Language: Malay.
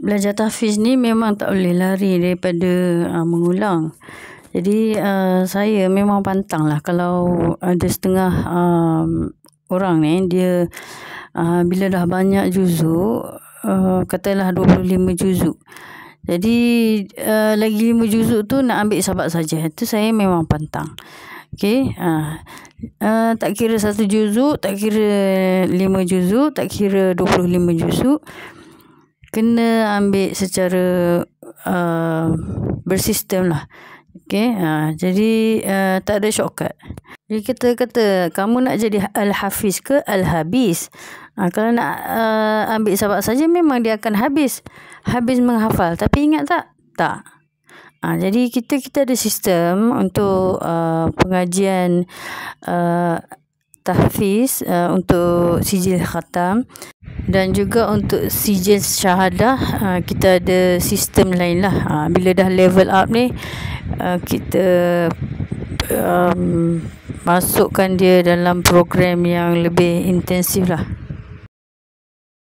belajar tahfiz ni memang tak boleh lari daripada mengulang. Jadi saya memang pantang lah kalau ada setengah orang ni dia bila dah banyak juzuk, katalah 25 juzuk. Jadi lagi 5 juzuk tu nak ambil sahabat saja. Itu saya memang pantang. Okey, tak kira 1 juzuk, tak kira 5 juzuk, tak kira 25 juzuk, kena ambil secara bersistem lah. Okey, jadi tak ada shortcut. Jadi kita kata kamu nak jadi al-hafiz ke al-habis. Kalau nak ambil sahabat saja memang dia akan habis menghafal. Tapi ingat tak? Tak. Jadi kita ada sistem untuk pengajian tahfiz, untuk sijil khatam dan juga untuk sijil syahadah. Kita ada sistem lain lah. Bila dah level up ni, kita masukkan dia dalam program yang lebih intensif lah.